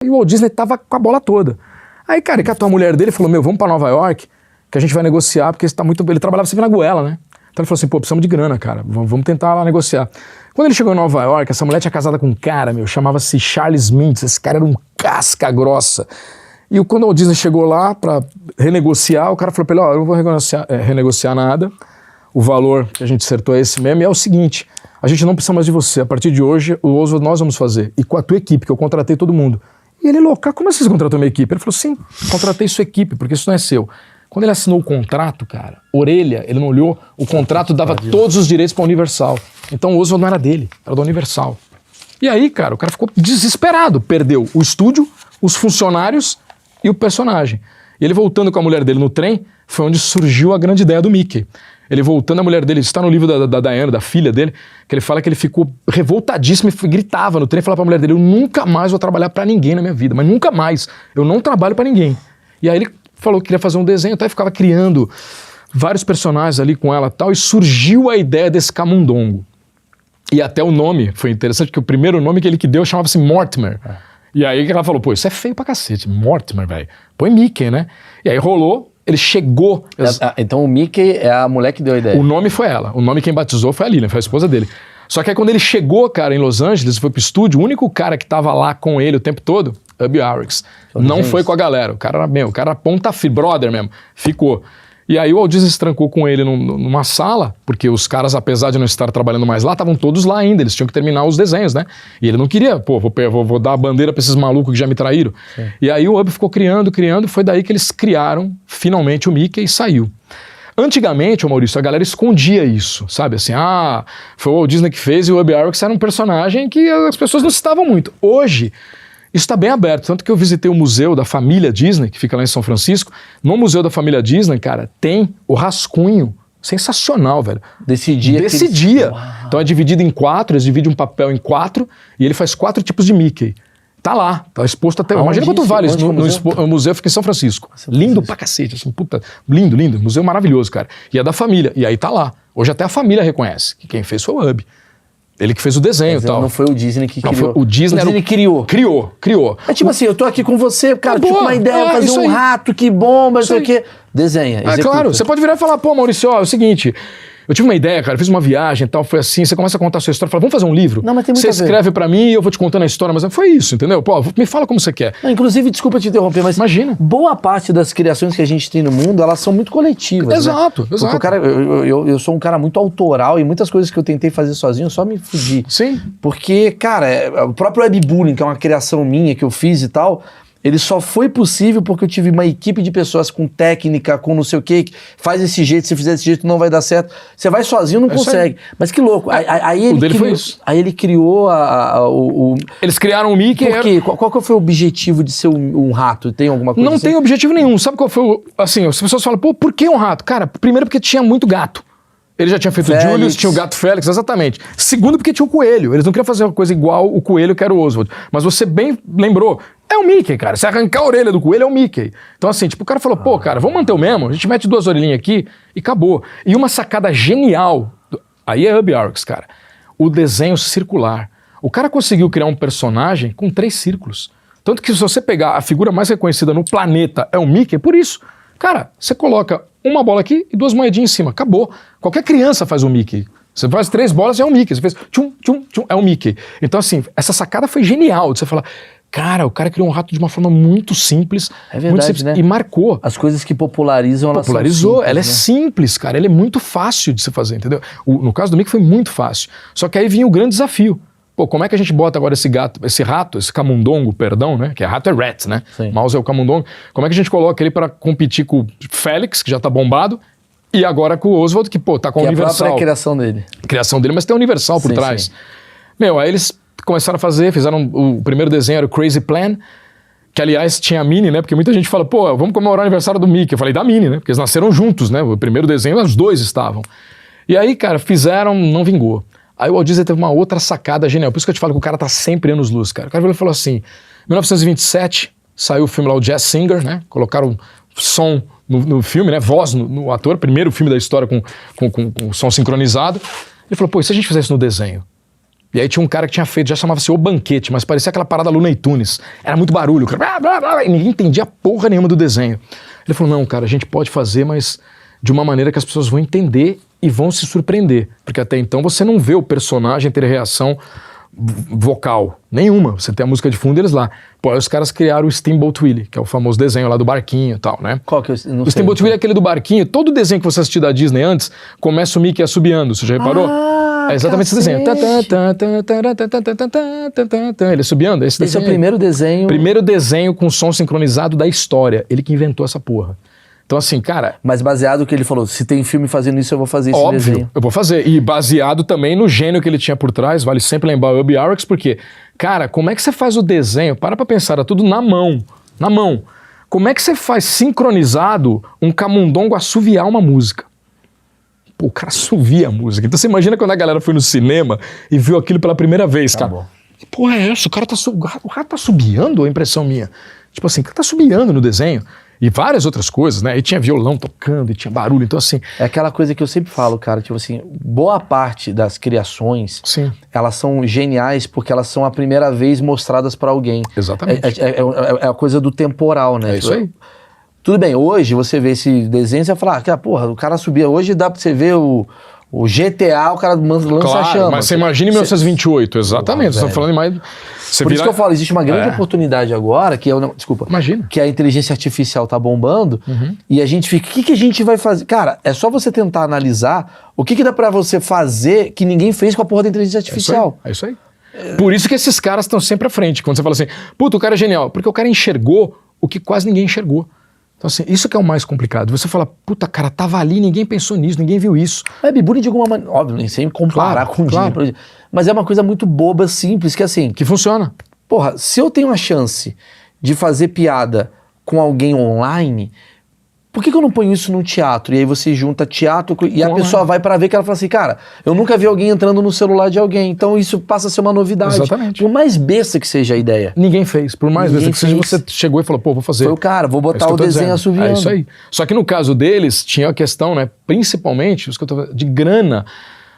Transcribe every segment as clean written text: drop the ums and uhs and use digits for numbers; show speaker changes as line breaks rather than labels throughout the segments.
E o Walt Disney tava com a bola toda. Aí, cara, ele catou a mulher dele e falou, vamos pra Nova York, que a gente vai negociar, porque ele trabalhava sempre na goela, né? Então ele falou assim, precisamos de grana, cara, vamos tentar lá negociar. Quando ele chegou em Nova York, essa mulher tinha casado com um cara, chamava-se Charles Mintz, esse cara era um casca grossa. E quando o Walt Disney chegou lá pra renegociar, o cara falou pra ele, eu não vou renegociar nada, o valor que a gente acertou é esse mesmo, e é o seguinte, a gente não precisa mais de você, a partir de hoje, o Oswald nós vamos fazer, e com a tua equipe, que eu contratei todo mundo. E ele, louca, como assim você contratou minha equipe? Ele falou, sim, contratei sua equipe, porque isso não é seu. Quando ele assinou o contrato, cara, orelha, ele não olhou, o contrato dava todos os direitos pra Universal. Então o Oswald não era dele, era da Universal. E aí, cara, o cara ficou desesperado, perdeu o estúdio, os funcionários e o personagem. E ele voltando com a mulher dele no trem, foi onde surgiu a grande ideia do Mickey. Ele voltando, a mulher dele, está no livro da Diana, da filha dele, que ele fala que ele ficou revoltadíssimo e gritava no trem, falava pra mulher dele, eu nunca mais vou trabalhar pra ninguém na minha vida, mas nunca mais, eu não trabalho pra ninguém. E aí ele falou que queria fazer um desenho, até ficava criando vários personagens ali com ela e tal, e surgiu a ideia desse camundongo. E até o nome foi interessante, porque o primeiro nome que ele deu chamava-se Mortimer. E aí ela falou, isso é feio pra cacete, Mortimer, velho. Põe Mickey, né? E aí rolou, ele chegou...
Então o Mickey é a mulher que deu a ideia.
O nome foi ela, o nome quem batizou foi a Lilian, foi a esposa dele. Só que aí quando ele chegou, cara, em Los Angeles, foi pro estúdio, o único cara que tava lá com ele o tempo todo, Ub Iwerks, não foi com a galera, o cara era ponta brother mesmo, ficou. E aí o Walt Disney se trancou com ele numa sala, porque os caras, apesar de não estar trabalhando mais lá, estavam todos lá ainda, eles tinham que terminar os desenhos, né? E ele não queria, vou dar a bandeira pra esses malucos que já me traíram. Sim. E aí o Ub ficou criando, foi daí que eles criaram finalmente o Mickey e saiu. Antigamente, Maurício, a galera escondia isso, sabe? Assim, foi o Walt Disney que fez e o Ub Iwerks era um personagem que as pessoas não citavam muito. Hoje, isso está bem aberto, tanto que eu visitei o museu da família Disney, que fica lá em São Francisco. No museu da família Disney, cara, tem o rascunho sensacional, velho.
Desse dia.
Então é dividido em 4, eles dividem um papel em 4 e ele faz 4 tipos de Mickey. Tá lá, tá exposto até... Imagina quanto vale isso no museu, fica em São Francisco. Lindo pra cacete, assim, puta, lindo, museu maravilhoso, cara. E é da família, e aí tá lá. Hoje até a família reconhece que quem fez foi o Ub. Ele que fez o desenho e tal.
Não foi o Disney que criou.
O Disney criou. Criou.
É tipo assim, eu tô aqui com você, cara, tive uma ideia, fazer um rato que bomba, não sei o quê. Desenha, executa.
Claro, você pode virar e falar, Maurício, é o seguinte... Eu tive uma ideia, cara, fiz uma viagem e tal, foi assim, você começa a contar a sua história, fala, vamos fazer um livro?
Não, mas tem muito
Você escreve pra mim e eu vou te contando a história, mas foi isso, entendeu? Me fala como você quer.
Não, inclusive, desculpa te interromper, mas
imagina.
Boa parte das criações que a gente tem no mundo, elas são muito coletivas,
Exato.
Porque o cara, eu sou um cara muito autoral e muitas coisas que eu tentei fazer sozinho, eu só me fudi.
Sim.
Porque, cara, o próprio webbullying, que é uma criação minha que eu fiz e tal... Ele só foi possível porque eu tive uma equipe de pessoas com técnica, com não sei o que faz desse jeito, se fizer desse jeito não vai dar certo. Você vai sozinho, não consegue. Mas que louco. Aí ele criou
Eles criaram o Mickey.
Por quê? Qual que foi o objetivo de ser um rato? Tem alguma coisa
Não
assim?
tem objetivo nenhum. Sabe qual foi o... Assim, as pessoas falam, por que um rato? Cara, primeiro porque tinha muito gato. Ele já tinha feito o Julius, tinha o gato Félix, exatamente. Segundo, porque tinha o coelho. Eles não queriam fazer uma coisa igual o coelho que era o Oswald. Mas você bem lembrou, é o Mickey, cara. Se arrancar a orelha do coelho, é o Mickey. Então assim, tipo, o cara falou, cara, vamos manter o mesmo? A gente mete 2 orelhinhas aqui e acabou. E uma sacada genial, aí é Ub Iwerks, cara. O desenho circular. O cara conseguiu criar um personagem com 3 círculos. Tanto que se você pegar a figura mais reconhecida no planeta é o Mickey, por isso. Cara, você coloca uma bola aqui e 2 moedinhas em cima, acabou. Qualquer criança faz o Mickey. Você faz 3 bolas e é o Mickey. Você fez tchum, tchum, tchum, é o Mickey. Então assim, essa sacada foi genial de você falar, cara, o cara criou um rato de uma forma muito simples.
É verdade,
muito simples,
né?
E marcou.
As coisas que popularizam, elas
Popularizou,
são simples,
ela é simples, cara. Ela é muito fácil de se fazer, entendeu? No caso do Mickey foi muito fácil. Só que aí vinha o grande desafio. Como é que a gente bota agora esse rato, esse camundongo, perdão, né? Que rato é rat, né?
Sim.
Mouse é o camundongo. Como é que a gente coloca ele para competir com o Félix, que já tá bombado, e agora com o Oswald, que, tá com a Universal.
É a própria criação dele.
Criação dele, mas tem a Universal por trás. Sim. Aí eles começaram a fazer, fizeram o primeiro desenho, era o Crazy Plan, que aliás tinha a Minnie, né? Porque muita gente fala, vamos comemorar o aniversário do Mickey. Eu falei, da Minnie, né? Porque eles nasceram juntos, né? O primeiro desenho, os 2 estavam. E aí, cara, fizeram, não vingou. Aí o Walt Disney teve uma outra sacada genial. Por isso que eu te falo que o cara tá sempre anos-luz, cara. O cara falou assim, em 1927, saiu o filme lá, o Jazz Singer, né? Colocaram som no filme, né? Voz no ator, primeiro filme da história com som sincronizado. Ele falou, e se a gente fizesse no desenho? E aí tinha um cara que tinha feito, já chamava-se O Banquete, mas parecia aquela parada Looney Tunes. Era muito barulho, blá, blá, blá, e ninguém entendia porra nenhuma do desenho. Ele falou, não, cara, a gente pode fazer, mas de uma maneira que as pessoas vão entender e vão se surpreender. Porque até então você não vê o personagem ter reação vocal nenhuma. Você tem a música de fundo deles lá. Pô, aí os caras criaram o Steamboat Willie, que é o famoso desenho lá do barquinho e tal, né?
Qual que eu não
O Steamboat Willie é aquele do barquinho. Todo desenho que você assistiu da Disney antes, começa o Mickey assobiando. Você já reparou? É exatamente esse desenho. Ele assobiando. Esse
é o primeiro desenho.
Primeiro desenho com som sincronizado da história. Ele que inventou essa porra. Então assim, cara...
Mas baseado no que ele falou, se tem filme fazendo isso, eu vou fazer esse
óbvio,
desenho.
Eu vou fazer. E baseado também no gênio que ele tinha por trás, vale sempre lembrar o Ub Iwerks, porque, cara, como é que você faz o desenho? Para pra pensar, era tudo na mão. Na mão. Como é que você faz sincronizado um camundongo assoviar uma música? Pô, o cara assovia a música. Então você imagina quando a galera foi no cinema e viu aquilo pela primeira vez, cara.
Bom.
Que porra é essa? O cara tá assobiando, a impressão minha. Tipo assim, o cara tá assobiando no desenho. E várias outras coisas, né? E tinha violão tocando, e tinha barulho, então assim...
É aquela coisa que eu sempre falo, cara, tipo assim, boa parte das criações,
sim,
elas são geniais porque elas são a primeira vez mostradas pra alguém.
Exatamente.
É a coisa do temporal, né?
É isso aí.
Tudo bem, hoje você vê esse desenho e você vai falar, ah, porra, o cara subia, hoje dá pra você ver o GTA, o cara lança
claro,
chama.
Mas você imagina em 1928, exatamente. Você tá falando em mais...
Por isso que eu falo, existe uma grande oportunidade agora, que é o... Desculpa.
Imagina.
Que a inteligência artificial tá bombando, e a gente fica, o que a gente vai fazer? Cara, é só você tentar analisar o que dá pra você fazer que ninguém fez com a porra da inteligência artificial.
É isso aí. Por isso que esses caras estão sempre à frente. Quando você fala assim, puta, o cara é genial. Porque o cara enxergou o que quase ninguém enxergou. Então assim, isso que é o mais complicado. Você fala, puta, cara, tava ali, ninguém pensou nisso, ninguém viu isso.
O webbullying de alguma maneira, óbvio, nem sempre comparar com o Disney, mas é uma coisa muito boba, simples, que assim...
Que funciona.
Porra, se eu tenho a chance de fazer piada com alguém online, por que eu não ponho isso no teatro? E aí você junta teatro e a pessoa vai pra ver que ela fala assim, cara, eu nunca vi alguém entrando no celular de alguém, então isso passa a ser uma novidade.
Exatamente.
Por mais besta que seja a ideia.
Ninguém fez. Por mais besta que seja, você chegou e falou, pô, vou fazer.
Foi o cara, vou botar o desenho assoviando.
É isso aí. Só que no caso deles, tinha a questão, né, principalmente, de grana,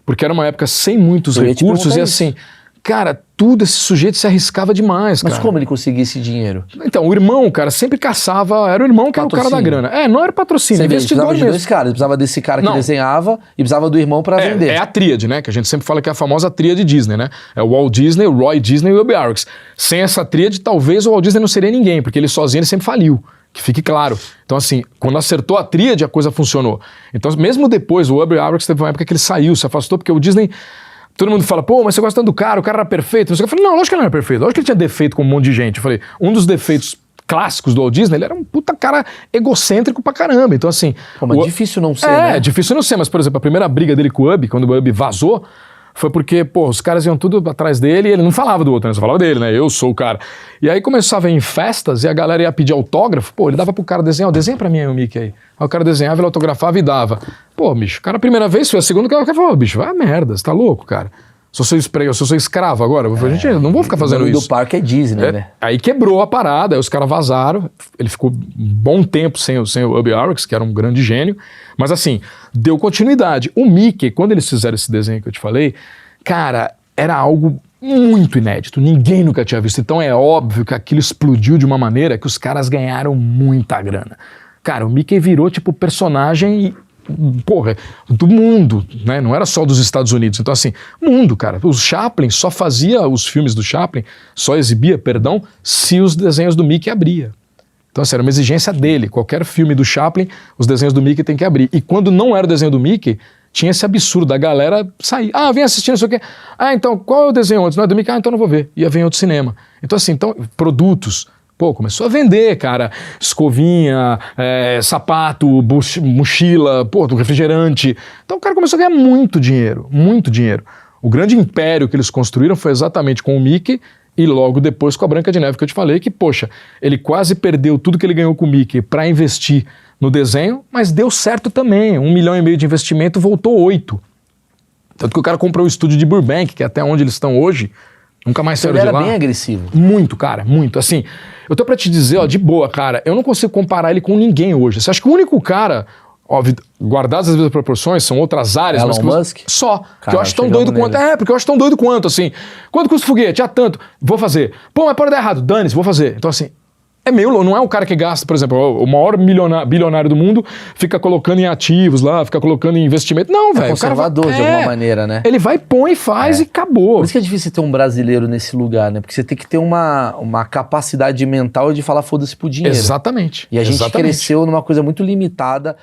porque era uma época sem muitos recursos e assim... Cara, tudo, esse sujeito se arriscava demais, cara.
Mas como ele conseguia esse dinheiro?
Então, o irmão, cara, sempre caçava... Era o irmão que era o cara da grana. Não era patrocínio, investidor mesmo.
Precisava de dois caras. Precisava desse cara que desenhava e precisava do irmão pra vender.
É a tríade, né? Que a gente sempre fala que é a famosa tríade Disney, né? É o Walt Disney, o Roy Disney e o Ub Iwerks. Sem essa tríade, talvez o Walt Disney não seria ninguém, porque ele sozinho ele sempre faliu. Que fique claro. Então, assim, quando acertou a tríade, a coisa funcionou. Então, mesmo depois, o Ub Iwerks teve uma época que ele saiu, se afastou, porque o Disney... Todo mundo fala, pô, mas você gosta tanto do cara, o cara era perfeito. Eu falei, não, lógico que ele não era perfeito, lógico que ele tinha defeito com um monte de gente. Eu falei, um dos defeitos clássicos do Walt Disney, ele era um puta cara egocêntrico pra caramba. Então, assim...
Pô, mas difícil não ser, né?
É, difícil não ser, mas, por exemplo, a primeira briga dele com o Ub, quando o Ub vazou, foi porque, pô, os caras iam tudo atrás dele e ele não falava do outro, né? Só falava dele, né? Eu sou o cara. E aí começava em festas e a galera ia pedir autógrafo, pô, ele dava pro cara desenhar, desenha pra mim aí o Mickey aí. Aí o cara desenhava, ele autografava e dava. Pô, bicho, o cara a primeira vez, foi a segunda, o cara falou, bicho, vai a merda, você tá louco, cara? Se eu sou escravo agora, a gente não vou ficar fazendo isso.
O do parque é Disney, né?
Aí quebrou a parada, aí os caras vazaram, ele ficou um bom tempo sem o Ub Iwerks, que era um grande gênio, mas assim, deu continuidade. O Mickey, quando eles fizeram esse desenho que eu te falei, cara, era algo muito inédito, ninguém nunca tinha visto, então é óbvio que aquilo explodiu de uma maneira que os caras ganharam muita grana. Cara, o Mickey virou tipo personagem... Porra, do mundo, né? Não era só dos Estados Unidos. Então, assim, mundo, cara. O Chaplin só fazia os filmes do Chaplin, só exibia, perdão, se os desenhos do Mickey abria. Então, assim, era uma exigência dele. Qualquer filme do Chaplin, os desenhos do Mickey tem que abrir. E quando não era o desenho do Mickey, tinha esse absurdo da galera sair. Ah, vem assistir, não sei o quê. Ah, então, qual é o desenho antes? Não é do Mickey? Ah, então não vou ver. Ia ver em outro cinema. Então, assim, produtos... Pô, começou a vender, cara, escovinha, sapato, mochila, pô, refrigerante. Então o cara começou a ganhar muito dinheiro, muito dinheiro. O grande império que eles construíram foi exatamente com o Mickey e logo depois com a Branca de Neve, que eu te falei que, poxa, ele quase perdeu tudo que ele ganhou com o Mickey para investir no desenho, mas deu certo também. 1,5 milhão de investimento, voltou 8. Tanto que o cara comprou o estúdio de Burbank, que é até onde eles estão hoje. Nunca mais saiu de lá.
Ele era bem agressivo.
Muito, cara, muito. Assim, eu tô pra te dizer, ó, de boa, cara, eu não consigo comparar ele com ninguém hoje. Você acha que o único cara, óbvio, guardadas as mesmas proporções, são outras áreas.
Elon
mas
Musk?
Só. Que
Cara,
eu acho tão
chegamos
doido quanto.
nele.
Porque eu acho tão doido quanto, assim. Quanto custa o foguete? Tanto. Vou fazer. Pô, mas pode dar errado. Dane-se, vou fazer. Então, assim, é meio louco. Não é um cara que gasta, por exemplo, o maior bilionário do mundo fica colocando em ativos lá, fica colocando em investimento. Não, velho. O cara
conservador de alguma maneira, né?
Ele vai, põe, faz e acabou.
Por isso que é difícil ter um brasileiro nesse lugar, né? Porque você tem que ter uma capacidade mental de falar foda-se pro dinheiro.
Exatamente.
E a gente
Exatamente.
cresceu numa coisa muito limitada.